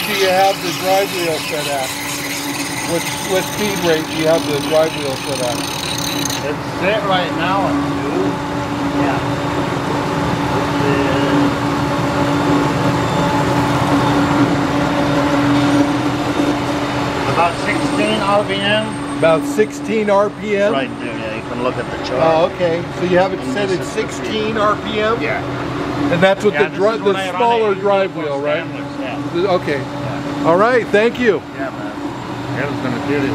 do you have the drive wheel set at? What speed rate do you have the drive wheel set at? It's set right now at 2. Yeah. About 16 RPM. About 16 RPM? Right there, yeah, you can look at the chart. Oh, okay. So you have it set at 16 RPM? Yeah. And that's with yeah, the smaller drive wheel, right? Yeah. Okay. Yeah. All right, thank you. Yeah, man. That was going to do it.